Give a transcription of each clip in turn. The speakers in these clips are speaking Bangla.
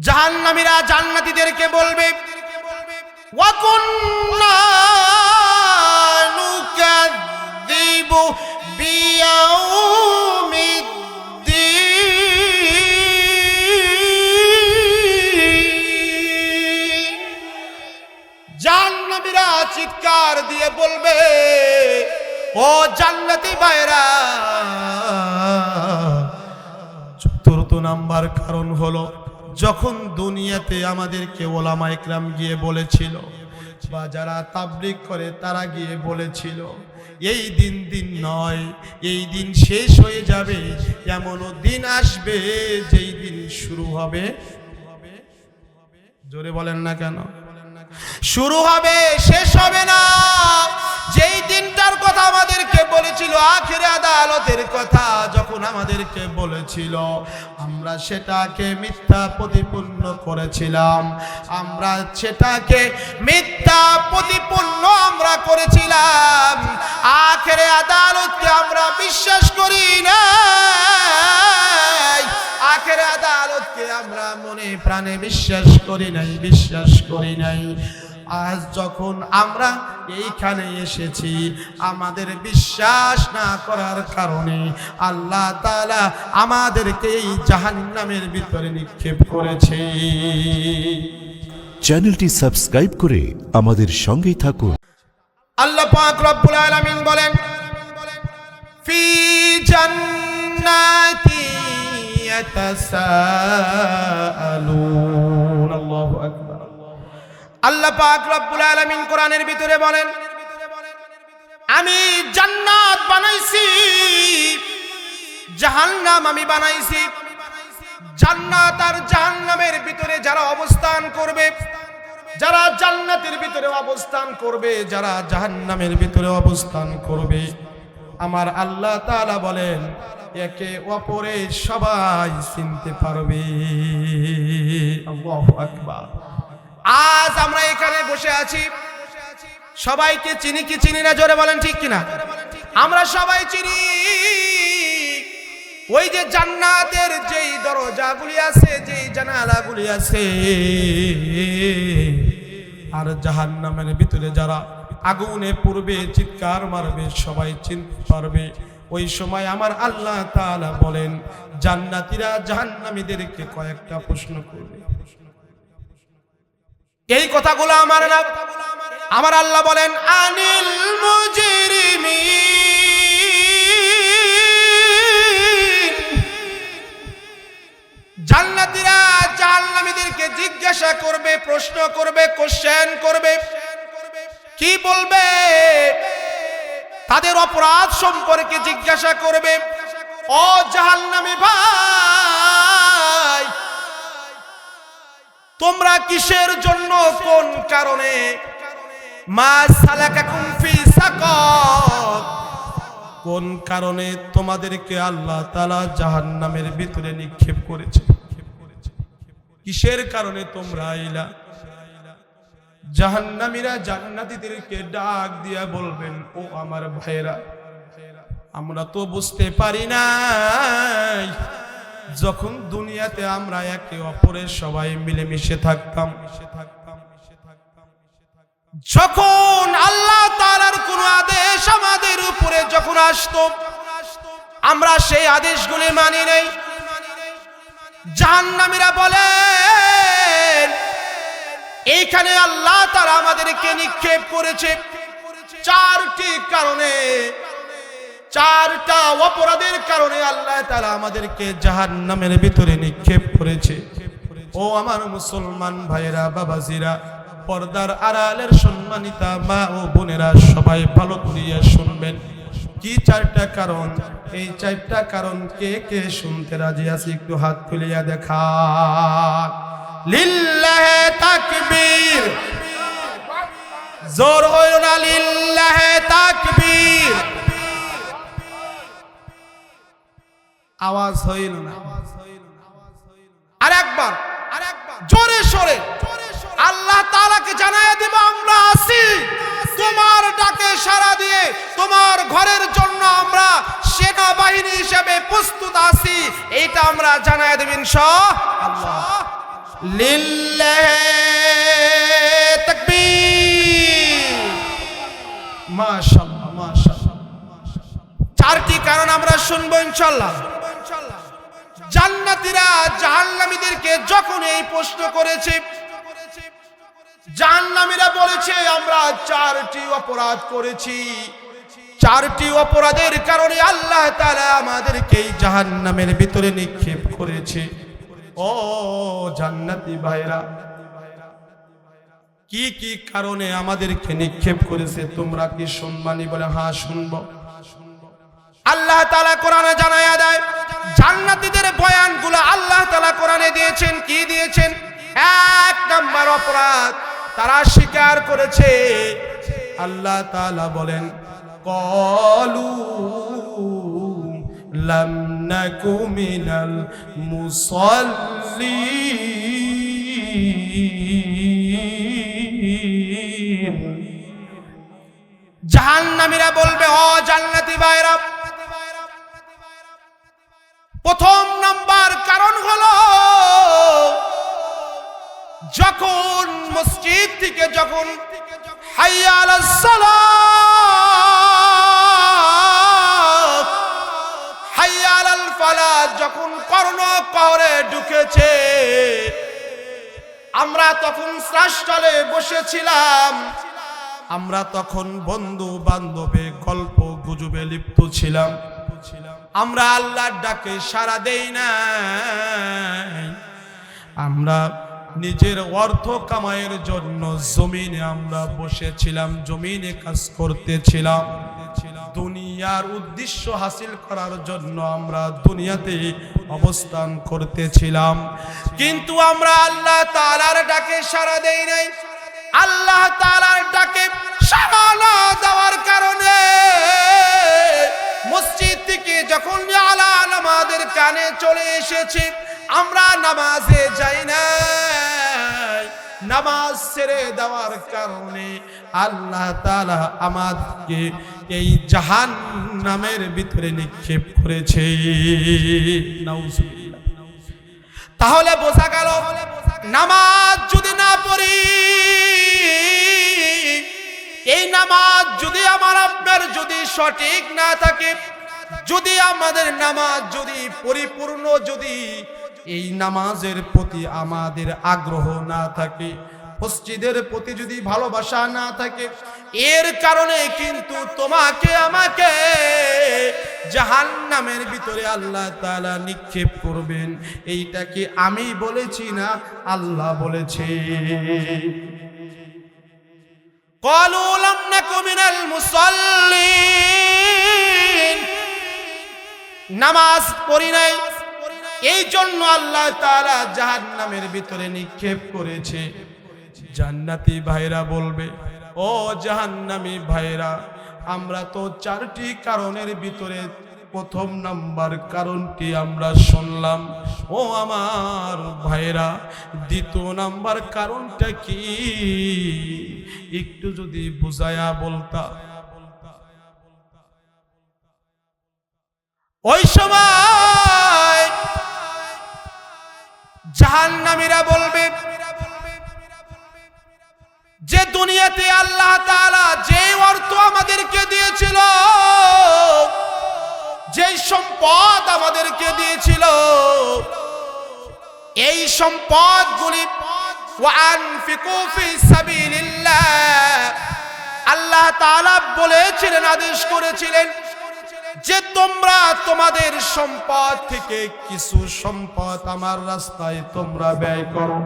জাহান্নামীরা জান্নাতীদেরকে বলবে ওয়া কুন্না নুকাযযিবু বিয়াউমিদ্দিন। জাহান্নামীরা চিৎকার দিয়ে বলবে ও জান্নাতি ভাইরা, ৪র্থ নাম্বার কারণ হলো যখন দুনিয়াতে আমাদেরকে ওলামা ইকরাম গিয়ে বলেছিল বা যারা তাবলীগ করে তারা গিয়ে বলেছিল এই দিন নয়, এই দিন শেষ হয়ে যাবে, এমনও দিন আসবে যেই দিন শুরু হবে, জোরে বলেন না কেন, শুরু হবে শেষ হবে না। যেই দিনটার কথা আমাদেরকে বলেছিল, আখিরে আদালতের কথা যখন আমাদেরকে বলেছিল, আমরা সেটাকে মিথ্যা প্রতিপন্ন করেছিলাম, আমরা সেটাকে মিথ্যা প্রতিপন্ন আমরা করেছিলাম। আখিরে আদালতকে আমরা বিশ্বাস করি না, আখিরে আদালতকে আমরা মনে প্রাণে বিশ্বাস করি নাই। আজ যখন আমরা এইখানে এসেছি, আমাদের বিশ্বাস না করার কারণে আল্লাহ তাআলা আমাদেরকে এই জাহান্নামের ভিতরে নিক্ষেপ করেছে। চ্যানেলটি সাবস্ক্রাইব করে আমাদের সঙ্গেই থাকুন। আল্লাহ পাক রব্বুল আলামিন বলেন ফি জান্নাতি ইয়াতাসাআলুন। আল্লাহু আকবার। আল্লাহ পাক রব্বুল আলামিন কোরআনের ভিতরে বলেন আমি জান্নাত বানাইছি, জাহান্নাম আমি বানাইছি। জান্নাত আর জাহান্নামের ভিতরে যারা অবস্থান করবে, যারা জান্নাতের ভিতরে অবস্থান করবে, যারা জাহান্নামের ভিতরে অবস্থান করবে, আমার আল্লাহ তাআলা বলেন একে অপরে সবাই চিনতে পারবে। আল্লাহু আকবার। আজ আমরা এখানে বসে আছি, সবাইকে চিনি কি চিনি না, জোরে বলেন ঠিক কিনা? আমরা সবাই চিনি। ওই যে জান্নাতের যেই দরজাগুলি আছে, যেই জানালাগুলি আছে, আর জাহান্নামের ভিতরে যারা আগুনে পড়বে, চিৎকার মারবে, সবাই চিনতে পারবে। ওই সময় আমার আল্লাহ তাআলা বলেন জান্নাতীরা জাহান্নামীদেরকে কয়েকটা প্রশ্ন করবে। এই কথাগুলো আমার না, আমার আল্লাহ বলেন আনিল মুজরিমিন। জান্নাতীরা জাহান্নামীদেরকে জিজ্ঞাসা করবে, প্রশ্ন করবে, কোশ্চেন করবে। কি বলবে? তাদের অপরাধ সম্পর্কে জিজ্ঞাসা করবে। ও জাহান্নামী ভাই, তোমরা কিসের জন্য, কোন কারণে, মা সালাকাকুম ফি সাকার, কোন কারণে তোমাদেরকে আল্লাহ তাআলা জাহান্নামের ভিতরে নিক্ষেপ করেছে? কিসের কারণে তোমরা আইলা? জাহান্নামীরা জান্নাতীদেরকে ডাক দিয়া বলবেন ও আমার ভাইরা, আমরা তো বুঝতে পারি নাই যখন দুনিয়াতে আমরা একে অপরের সবাই মিলেমিশে থাকতাম, যখন আল্লাহ তাআলার কোন আদেশ আমাদের উপরে যখন আসতো, আমরা সেই আদেশগুলি মানি নাই। জাহান্নামীরা বলেন এইখানে আল্লাহ তাআলা আমাদেরকে নিক্ষেপ করেছে 4টি কারণে, 4টা অপরাধের কারণে আল্লাহ তাআলা আমাদেরকে জাহান্নামের ভিতরে নিক্ষেপ করেছে। ও আমার মুসলমান ভাইরা, বাবাজিরা, পর্দার আড়ালের সম্মানিতা মা ও বোনেরা, সবাই ভালো করিয়া শুনবেন। কি 4টা কারণ? এই 4টা কারণ কে কে শুনতে রাজি আছে একটু হাত তুলিয়া দেখান। লিল্লাহে তাকবীর, জোর হইল না, লিল্লাহে তাকবীর, আওয়াজ হইল না। আরেকবার জোরে সোরে আল্লাহ তাআলাকে জানায়া দেব আমরা আছি, তোমার ডাকে সাড়া দিয়ে তোমার ঘরের জন্য আমরা সেনাবাহিনী হিসেবে প্রস্তুত আছি, এটা আমরা জানায়া দেব ইনশাআল্লাহ। লিল্লাহি তাকবীর। মাশাআল্লাহ মাশাআল্লাহ। চারটি কারণ আমরা শুনবো ইনশাআল্লাহ। জান্নাতীরা জাহান্নামীদেরকে যখন এই প্রশ্ন করেছে, জাহান্নামীরা বলেছে আমরা চারটি অপরাধ করেছি, চারটি অপরাধের কারণে আল্লাহ তাআলা আমাদেরকে এই জাহান্নামের ভিতরে নিক্ষেপ করেছে। ও জান্নাতি ভাইরা, কি কি কারণে আমাদেরকে নিক্ষেপ করেছে তোমরা কি শুনবানি? বলে হ্যাঁ শুনবো। আল্লাহ তাআলা কোরআনে জানায়া দেয়, জান্নাতীদের বয়ানগুলো আল্লাহ তাআলা কোরআনে দিয়েছেন। কি দিয়েছেন? এক নম্বর অপরাধ তারা স্বীকার করেছে। আল্লাহ তাআলা বলেন, ক্বালু লাম নাকু মিনাল মুসাল্লিন। জাহান্নামীরা বলবে, ও জান্নাতি ভাইরা, প্রথম নাম্বার কারণ হলো যখন মসজিদ থেকে যখন হাইয়া আলাস সালাত হাইয়া আলাল ফালাহ যখন কর্ণ কহরে ঢুকেছে, আমরা তখন শ্রাষ্টলে বসেছিলাম, আমরা তখন বন্ধু বান্ধবে গল্প গুজবে লিপ্ত ছিলাম, আমরা আল্লাহর ডাকে সাড়া দেই না, আমরা নিজের অর্থ কামাইয়ের জন্য জমিনে আমরা বসেছিলাম, জমিনে কাজ করতেছিলাম, দুনিয়ার উদ্দেশ্য হাসিল করার জন্য আমরা দুনিয়াতে অবস্থান করতেছিলাম, কিন্তু আমরা আল্লাহ তাআলার ডাকে সাড়া দেই নাই। আল্লাহ তাআলার ডাকে সাড়া না দেওয়ার কারণে মসজিদ থেকে যখন আলান আমাদের কানে চলে এসেছে, আমরা নামাজে যাই না। নামাজ ছেড়ে দেওয়ার কারণে আল্লাহ তাআলা আমাদেরকে এই জাহান্নামের ভিতরে নিক্ষেপ করেছে। নাউজুবিল্লাহ। তাহলে বোঝা গেল, নামাজ যদি না পড়ি, এই নামাজ যদি আমার আপনার যদি সঠিক না থাকে, যদি আমাদের নামাজ যদি পরিপূর্ণ, যদি এই নামাজের প্রতি আমাদের আগ্রহ না থাকে, মসজিদের প্রতি যদি ভালোবাসা না থাকে, এর কারণে কিন্তু তোমাকে আমাকে জাহান্নামের ভিতরে আল্লাহ তাআলা নিক্ষেপ করবেন। এইটা কি আমি বলেছি না আল্লাহ বলেছে? ক্বালু লাম নাকু মিনাল মুসাল্লিন, নামাজ পড়ি নাই, এই জন্য আল্লাহ তাআলা জাহান্নামের ভিতরে নিক্ষেপ করেছে। জান্নাতি ভাইরা বলবে, ও জাহান্নামী ভাইরা, আমরা তো চারটি কারণের ভিতরে প্রথম নাম্বার কারণটি আমরা শুনলাম, ও আমার ভাইরা, দ্বিতীয় নাম্বার কারণটা কি একটু যদি বুঝায়া বলতা। ওই সময় জাহান্নামীরা বলবে যে দুনিয়াতে আল্লাহ তাআলা যে অর্থ আমাদেরকে দিয়েছিল, যে সম্পদ আমাদেরকে দিয়েছিল, এই সম্পদগুলি ওয়ানফিকু ফি সাবিলিল্লাহ, আল্লাহ তাআলা বলেছিলেন, আদেশ করেছিলেন যে তোমরা তোমাদের সম্পদ থেকে কিছু সম্পদ আমার রাস্তায় তোমরা ব্যয় করো।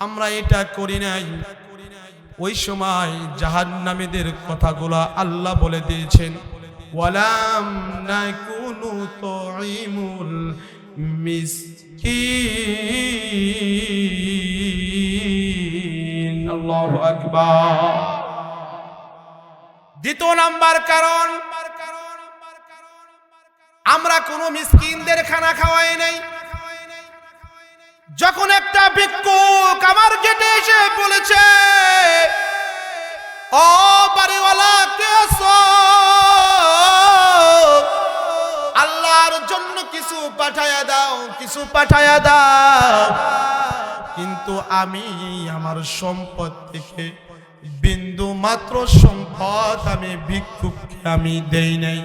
আমরা এটা করি নাই। ওই সময় জাহান্নামীদের কথাগুলো আল্লাহ বলে দিয়েছেন, ওয়ালাম নাকুনু তুইমুল মিসকিন। আল্লাহু আকবার। দ্বিতীয় নাম্বার কারণ, আমরা কোন মিসকিনদের খানা খাওয়াই নাই। যখন একটা ভিক্ষুক আমার গেটে এসে বলেছে, ও বাড়িওয়ালা কে আছো, আল্লাহর জন্য কিছু পাঠায়া দাও, কিছু পাঠায়া দাও, কিন্তু আমি আমার সম্পদ থেকে বিন্দু মাত্র সম্পদ আমি ভিক্ষুককে আমি দেই নাই।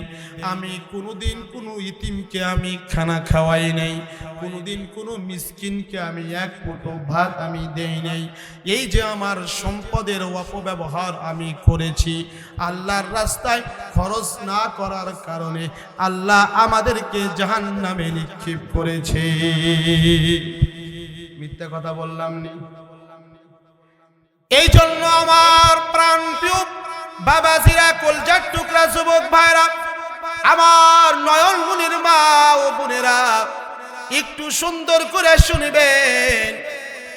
আমি কোনোদিন কোনো ইতিমকে আমি খানা খাওয়াই নাই, কোনোদিন কোনো মিসকিনকে আমি এক মুঠো ভাত আমি দেই নাই। এই যে আমার সম্পদের অপব্যবহার আমি করেছি, আল্লাহর রাস্তায় খরচ না করার কারণে আল্লাহ আমাদেরকে জাহান্নামে নিক্ষেপ করেছে। মিথ্যা কথা বললাম নি? এই জন্য আমার প্রাণপ্রিয় বাবাজিরা, কলজার টুকরা যুবক ভাইরা, আমার নয়ন মুনির মা ও বোনেরা, একটু সুন্দর করে শুনবেন।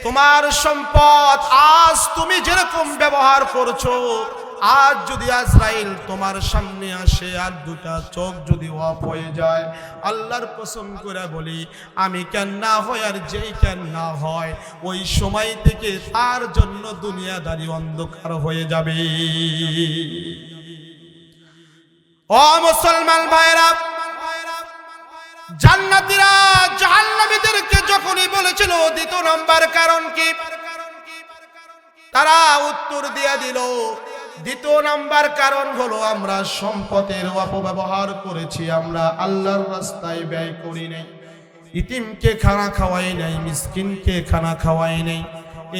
তোমার সম্পদ আজ তুমি যেরকম ব্যবহার করছো, আজ যদি আজরাইল তোমার সামনে আসে আর দুটা চোখ যদি অফ হয়ে যায়, আল্লাহর কসম করে বলি, আমি কেন না হয় আর যেই কেন না হয়, ওই সময় থেকে তার জন্য দুনিয়াদারি অন্ধকার হয়ে যাবে। ও মুসলমান ভাইরা, জান্নাতীরা জাহান্নামীদেরকে যখনই বলেছিল দ্বিতীয় নাম্বার কারণ কি, তারা উত্তর দিয়ে দিল, দ্বিতীয় নাম্বার কারণ হলো আমরা সম্পদের অপব্যবহার করেছি, আমরা আল্লাহর রাস্তায় ব্যয় করি নাই, ইতিমকে খানা খাওয়াই নাই, মিসকিনকে খানা খাওয়াই নাই।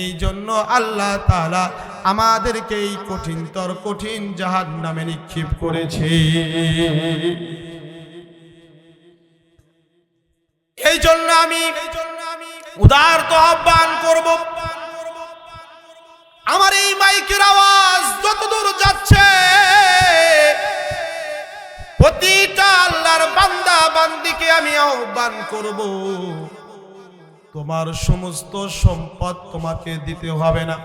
এই জন্য আল্লাহ তাআলা আমাদেরকে এই কঠিনতর কঠিন জাহান্নামে নিক্ষেপ করেছে। এই জন্য আমি উদারত আহ্বান করব, আমার এই মাইকের আওয়াজ যতদূর যাচ্ছে, প্রতিটা আল্লাহর বান্দা বান্দিকে আমি আহ্বান করব, তোমার সমস্ত সম্পদ তোমাকে দিতে হবে না।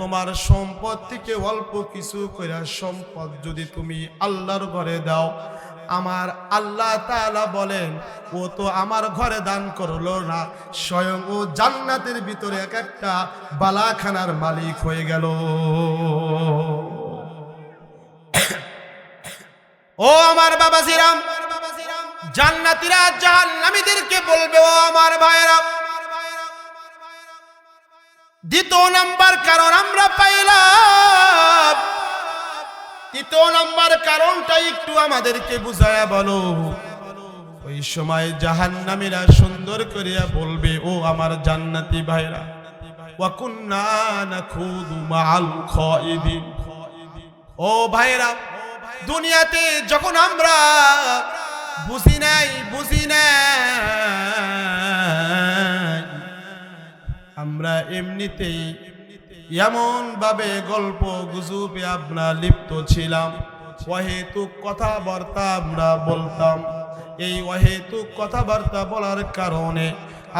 তোমার সম্পদ থেকে অল্প কিছু করে সম্পদ যদি তুমি আল্লাহর ঘরে দাও, আমার আল্লাহ তাআলা বলেন, ও তো আমার ঘরে দান করলো না, স্বয়ং ও জান্নাতের ভিতরে এক একটা বালাখানার মালিক হয়ে গেল। ও আমার বাবাজিরা, জান্নাতীরা জাহান্নামীদেরকে বলবে, ও আমার ভাইরা, দ্বিতীয় নাম্বার কারণ আমরা পাইলাম, তৃতীয় নাম্বার কারণটা একটু আমাদেরকে বুঝায়া বলো। ওই সময় জাহান্নামীরা সুন্দর করিয়া বলবে, ও আমার জান্নাতি ভাইরা, ওয়া কুন্না নাখুদু মাআল খাইদিন, ও ভাইরা, দুনিয়াতে যখন আমরা বুঝি নাই আমরা এমনিতেই এমন ভাবে গল্প গুজবে আমরা লিপ্ত ছিলাম, অহেতুক কথাবার্তা আমরা বলতাম। এই অহেতুক কথাবার্তা বলার কারণে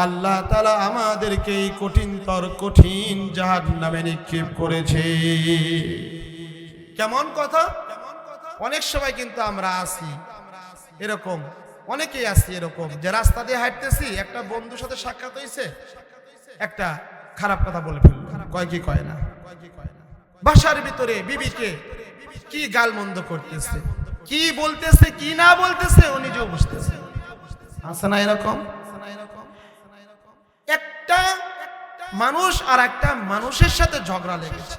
আল্লাহ তাআলা আমাদেরকে এই কঠিনতর কঠিন জাহান্নামে নিক্ষেপ করেছে। কেমন কথা? অনেক সময় কিন্তু আমরা আসি এরকম, অনেকেই আসি এরকম, যে রাস্তা দিয়ে হাঁটতেছি, একটা বন্ধুর সাথে সাক্ষাৎ হয়েছে, একটা খারাপ কথা বলে ফেলল, কয় কি কয় না, বাসার ভিতরে বিবিকে কি গালমন্দ করতেছে, কি বলতেছে কি না বলতেছে ও নিজেও বুঝতেছে। আছে না এরকম? একটা মানুষ আর একটা মানুষের সাথে ঝগড়া লেগেছে,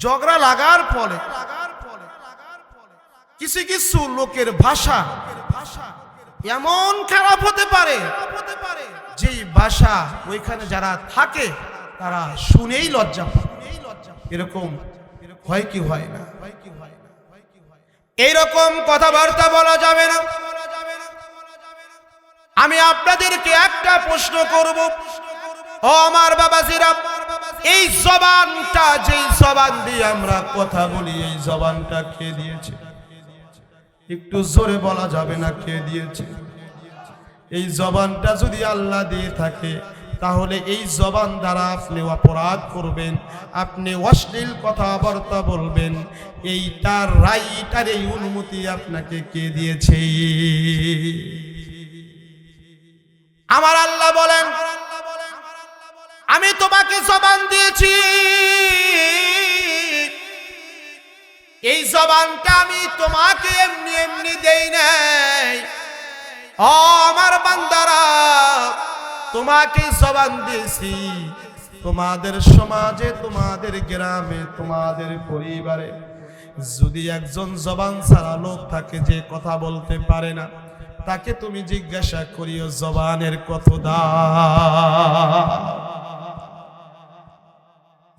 ঝগড়া লাগার ফলে কিছু কিছু লোকের ভাষা এমন খারাপ হতে পারে, যেই ভাষা ওইখানে যারা থাকে তারা শুনেই লজ্জা পায়। এরকম হয় কি হয় না? এইরকম কথাবার্তা বলা যাবে না। আমি আপনাদেরকে একটা প্রশ্ন করব, ও আমার বাবাজিরা, এই জবানটা, যেই জবান দিয়ে আমরা কথা বলি, এই জবানটা কে দিয়েছে? একটু জোরে বলা যাবে না কে দিয়েছে? এই জবানটা যদি আল্লাহ দিয়ে থাকে, তাহলে এই জবান দ্বারা আপনি অপরাধ করবেন, আপনি অশ্লীল কথাবার্তা বলবেন, এইটার রাইটার এই অনুমতি আপনাকে কে দিয়েছে? আমার আল্লাহ বলেন, আমি তোমাকে জবান দিয়েছি, এই জবানটা আমি তোমাকে এমনি এমনি দেই নাই। ও আমার বান্দারা, তোমাকে জবান দিয়েছি, তোমাদের সমাজে, তোমাদের গ্রামে, তোমাদের পরিবারে যদি একজন জবান ছাড়া লোক থাকে যে কথা বলতে পারে না, তাকে তুমি জিজ্ঞাসা করিও জবানের কত দাম।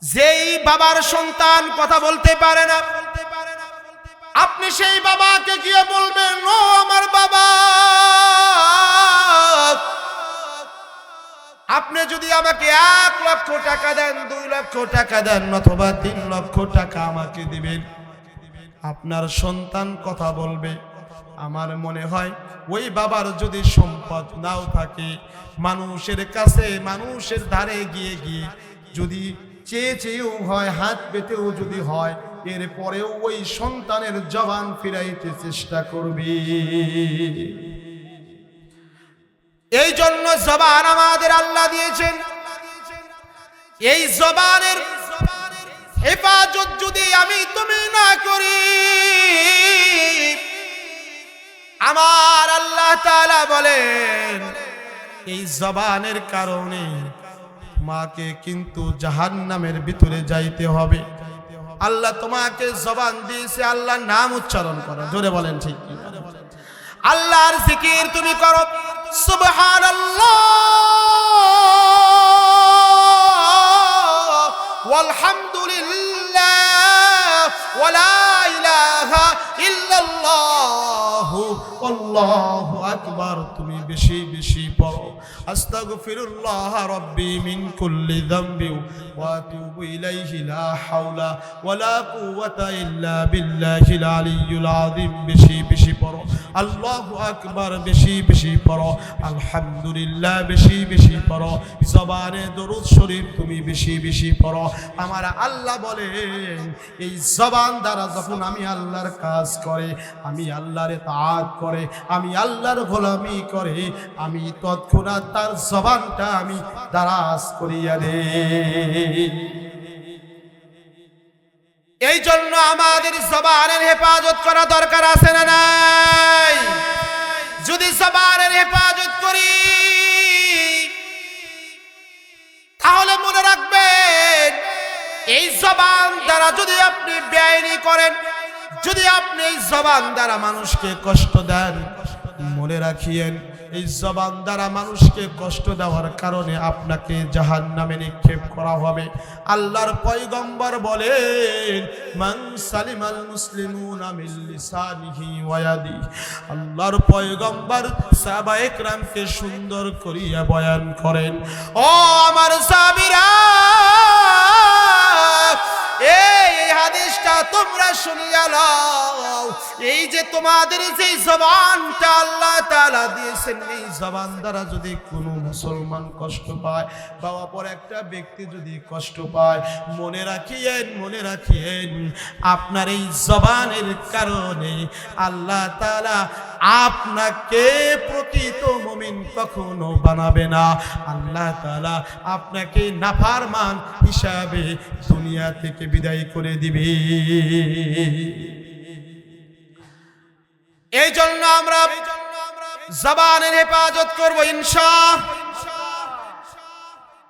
যেই বাবার সন্তান কথা বলতে পারে না, আপনি সেই বাবাকে গিয়ে বলবেন, ও আমার বাবা, আপনি যদি আমাকে 1 লক্ষ টাকা দেন, 2 লক্ষ টাকা দেন, অথবা 3 লক্ষ টাকা আমাকে দিবেন, আপনার সন্তান কথা বলবে। আমার মনে হয় ওই বাবার যদি সম্পদ নাও থাকে, মানুষের কাছে, মানুষের ধারে গিয়ে গিয়ে যদি চেয়েও হয়, হাত পেতেও যদি হয়, এরপরেও ওই সন্তানের জবান ফিরাইতে চেষ্টা করবে। এই জন্য জবান আমাদের আল্লাহ দিয়েছেন। এই জবানের হেফাজত যদি আমি তুমি না করি, আমার আল্লাহ তাআলা বলেন এই জবানের কারণে তোমাকে কিন্তু জাহান্নামের ভিতরে যাইতে হবে। আল্লাহ তোমাকে জবান দিয়েছে, আল্লাহর নাম উচ্চারণ করো, জোরে বলেন ঠিক কি? আল্লাহর জিকির তুমি করো, সুবহানাল্লাহ ওয়ালহামদুলিল্লাহ ওয়ালা ইলাহা ইল্লাল্লাহ আল্লাহু আকবার। তুমি বেশি বেশি পড়ো, আস্তাগফিরুল্লাহ রাব্বি মিন কুল্লি যামবি ওয়া আতুবু ইলাইহি, লা হাওলা ওয়ালা কুওয়াতা ইল্লা বিল্লাহিল আলিয়্যিল আযীম। বেশি বেশি পড়ো, আল্লাহু আকবার বেশি বেশি পড়ো, আলহামদুলিল্লাহ বেশি বেশি পড়ো, জবানে দরুদ শরীফ তুমি বেশি বেশি পড়ো। আমার আল্লাহ বলেন এই জবান দ্বারা যখন আমি আল্লাহর কাজ করে, আমি আল্লাহর তাআত করে, আমি আল্লাহর গোলামি করে, আমি তৎক্ষণাৎ তার জবানটা আমি দারাজ করিয়া দেই। এই জন্য আমাদের জবানের হেফাজত করা দরকার আছে না নাই? যদি জবানের হেফাজত করি তাহলে মনে রাখবেন এই জবান দ্বারা যদি আপনি বেআইনি করেন, যদি আপনি এই জবান দ্বারা মানুষকে কষ্ট দেন, মনে রাখিয়েন এই জবান দ্বারা মানুষকে কষ্ট দেওয়ার কারণে আপনাকে জাহান্নামে নিক্ষেপ করা হবে। আল্লাহর পয়গম্বর বলেন, মান সালিমাল মুসলিমুনা মিন লিসানিহি ওয়া ইয়াদিহি। আল্লাহর পয়গম্বর সাহাবায়ে কেরামকে সুন্দর করিয়া বয়ান করেন, ও আমার সাহাবীরা, এই হাদিসটা তোমরা শুনিয়া লও। এই যে তোমাদের যে জবানটা আল্লাহ তাআলা দিয়েছেন, এই জবান দ্বারা যদি কোনো মুসলমান কষ্ট পায় বা অপর একটা ব্যক্তি যদি কষ্ট পায়, মনে রাখিয়েন, মনে রাখিয়েন আপনার এই জবানের কারণে আল্লাহ তাআলা আপনাকে প্রকৃত মুমিন কখনো বানাবে না। আল্লাহ তাআলা আপনাকে নাফরমান হিসাবে দুনিয়া থেকে বিদায় করে দিবে। এই জন্য আমরা জবানের হেফাজত করব ইনশাআল্লাহ।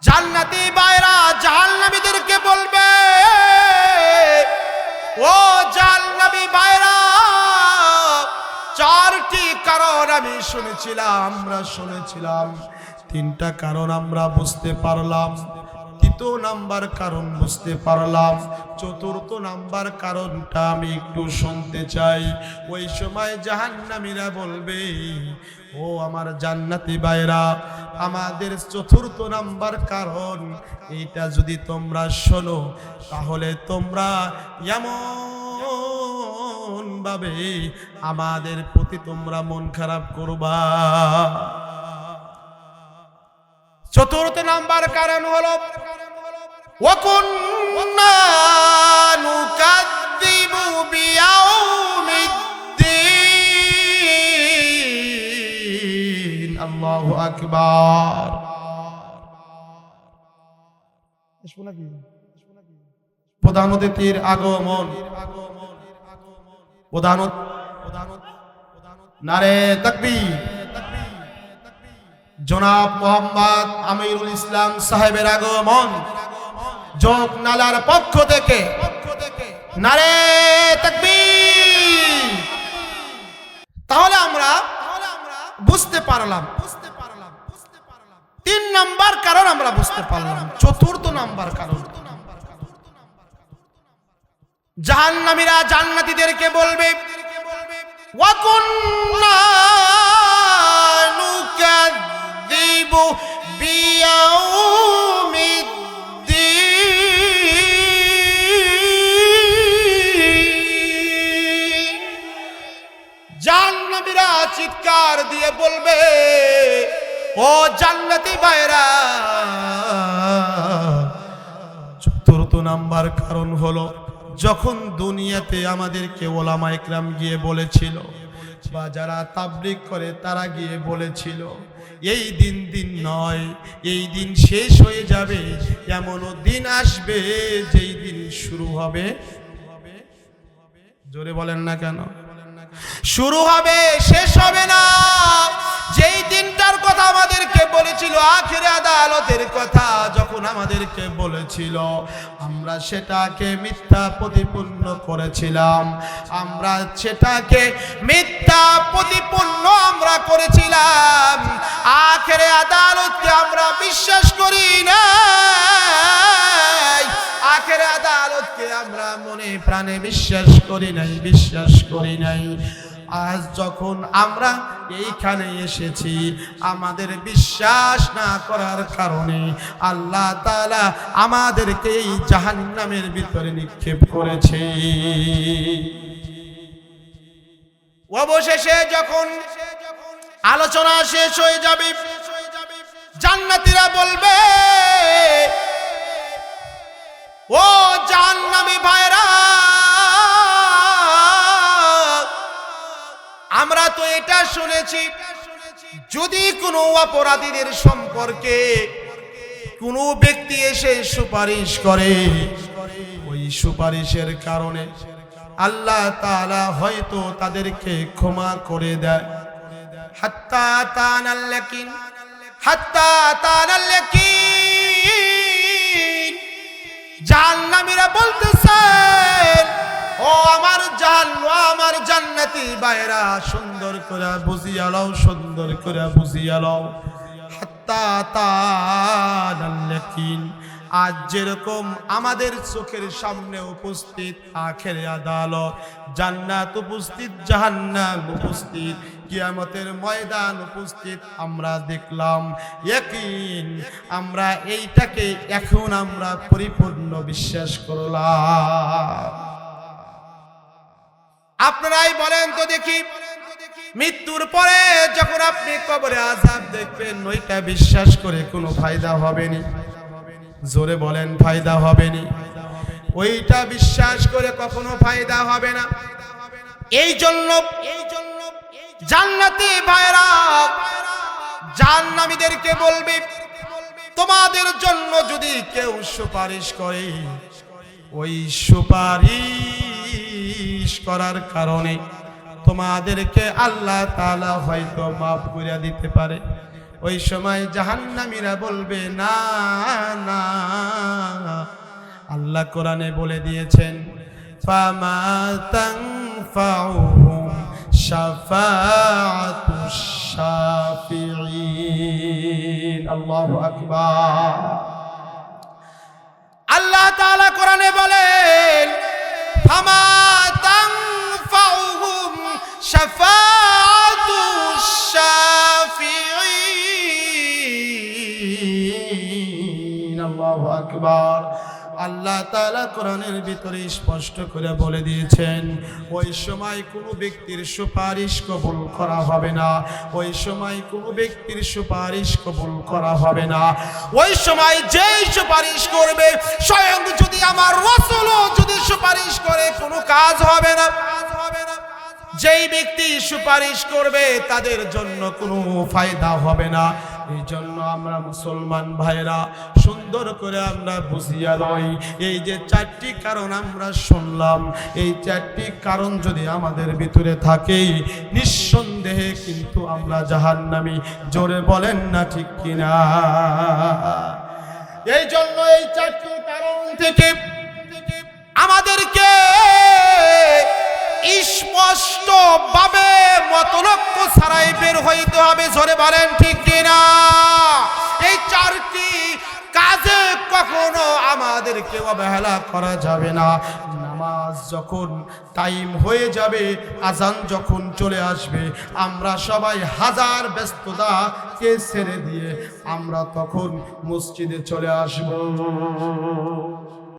জান্নাতি ভাইরা জাহান্নামীদেরকে বলবে, ও জাহান্নামী ভাইরা, 4টি কারণ আমি শুনেছিলাম, আমরা শুনেছিলাম, 3টা কারণ আমরা বুঝতে পারলাম, 3 নাম্বার কারণ বুঝতে পারলাম, 4র্থ নাম্বার কারণটা আমি একটু শুনতে চাই। ওই সময় জাহান্নামীরা বলবে, ও আমার জান্নাতি ভাইরা, আমাদের 4র্থ নাম্বার কারণ এইটা যদি তোমরা শোনো তাহলে তোমরা এমন ভাবে আমাদের প্রতি তোমরা মন খারাপ করবা। 4র্থ নাম্বার কারণ হলো ওয়াকুন্না নুকাযযিবু বিয়াউমিদ্দিন। আল্লাহু আকবার। প্রধান অতিথির আগমন, নারে তাকবীর, জনাব মোহাম্মদ আমিরুল ইসলাম সাহেবের আগমন যোগ নালার পক্ষ থেকে নারে তাকবীর। তাহলে আমরা বুঝতে পারলাম 3 নাম্বার কারণ আমরা বুঝতে পারলাম। 4th নাম্বার কারণ, জাহান্নামীরা জান্নাতীদেরকে বলবে ওয়া কুন্না নুকাযযিবু বিয়াউমিদ্দিন। জাহান্নামীরা চিৎকার দিয়ে বলবে ও জান্নাতি ভাইরা। 4th নাম্বার কারণ হলো, যখন দুনিয়াতে আমাদেরকে ওলামা ইকরাম গিয়ে বলেছিল বা যারা তাবলীগ করে তারা গিয়ে বলেছিল এই দিন নয়, এই দিন শেষ হয়ে যাবে, এমনও দিন আসবে যেই দিন শুরু হবে, জোরে বলেন না কেন, শুরু হবে শেষ হবে না। যেই দিনটার কথা আমাদেরকে বলেছিল, আখিরে আদালতের কথা যখন আমাদেরকে বলেছিল, আমরা সেটাকে মিথ্যা প্রতিপন্ন করেছিলাম। আমরা সেটাকে মিথ্যা প্রতিপন্ন আমরা করেছিলাম। আখিরে আদালতকে আমরা বিশ্বাস করি না। আখিরে আদালতকে আমরা মনে প্রাণে বিশ্বাস করি নাই। আজ যখন আমরা এইখানে এসেছি, আমাদের বিশ্বাস না করার কারণে আল্লাহ তাআলা আমাদেরকে এই জাহান্নামের ভিতরে নিক্ষেপ করেছে। অবশেষে যখন আলোচনা শেষ হয়ে যাবে, জান্নাতীরা বলবে ও জাহান্নামী ভাইরা, আমরা তো এটা শুনেছি যদি কোনো অপরাধীদের সম্পর্কে কোনো ব্যক্তি এসে সুপারিশ করে, ওই সুপারিশের কারণে আল্লাহ তাআলা হয়তো তাদেরকে ক্ষমা করে দেয়। হাত্তা তানাল ইয়াকিন। জাহান্নামীরা বলতেছেন ও আমার জান্নাতি ভাইরা, সুন্দর করে বুঝিয়া লও। হাত্তা তানাল ইয়াকিন। আজ যেরকম আমাদের চোখের সামনে উপস্থিত আখিরে আদালত, জান্নাত উপস্থিত, জাহান্নাম উপস্থিত, কিয়ামতের ময়দান উপস্থিত আমরা দেখলাম, ইয়াকিন আমরা এইটাকে এখন আমরা পরিপূর্ণ বিশ্বাস করলাম। আপনারাই বলেন তো দেখি, মৃত্যুর পরে যখন আপনি কবরে আযাব দেখবেন, ওইটা বিশ্বাস করে কোনো ফায়দা হবে না? জোরে বলেন, ফায়দা হবে না? ওইটা বিশ্বাস করে কখনো ফায়দা হবে না। এই জন্য জান্নাতি ভাইরা জাহান্নামীদেরকে বলবে, তোমাদের জন্য যদি কেউ সুপারিশ করে, ওই সুপারিশ করার কারণে তোমাদেরকে আল্লাহ তাআলা হয়তো মাফ করে দিতে পারে। ওই সময় জাহান্নামীরা বলবে না না, আল্লাহ কোরআনে বলে দিয়েছেন ফামা তানফাউহুম শাফাআতুশ শাফিঈন। আল্লাহু আকবার। আল্লাহ তাআলা কোরআনে বলেন ফামা তানফাউহুম শাফাআতুশ শাফিঈন। আল্লাহু আকবার। আল্লাহ তাআলা কোরআনের ভিতরে স্পষ্ট করে বলে দিয়েছেন, ওই সময় কোনো ব্যক্তির সুপারিশ কবুল করা হবে না। ওই সময় কোনো ব্যক্তির সুপারিশ কবুল করা হবে না। ওই সময় যেই সুপারিশ করবে, স্বয়ং যদি আমার রাসূলও যদি সুপারিশ করে, কোনো কাজ হবে না। যেই ব্যক্তি সুপারিশ করবে তাদের জন্য কোনো ফায়দা হবে না। এই জন্য আমরা মুসলমান ভাইরা সুন্দর করে আমরা বুঝিয়া লই, এই যে চারটি কারণ আমরা শুনলাম, এই চারটি কারণ যদি আমাদের ভিতরে থাকে নিঃসন্দেহে কিন্তু আমরা জাহান্নামী। জোরে বলেন না ঠিক কিনা? এই জন্য এই চারটি কারণ থেকে আমাদেরকে স্পষ্ট ভাবে মতলক্ষ ছাড়াই বের হইতে হবে। জোরে বলেন ঠিক কিনা? এই চারটি কাজে কখনো আমাদেরকে অবহেলা করা যাবে না। নামাজ যখন টাইম হয়ে যাবে, আজান যখন চলে আসবে, আমরা সবাই হাজার ব্যস্ততাকে ছেড়ে দিয়ে আমরা তখন মসজিদে চলে আসব।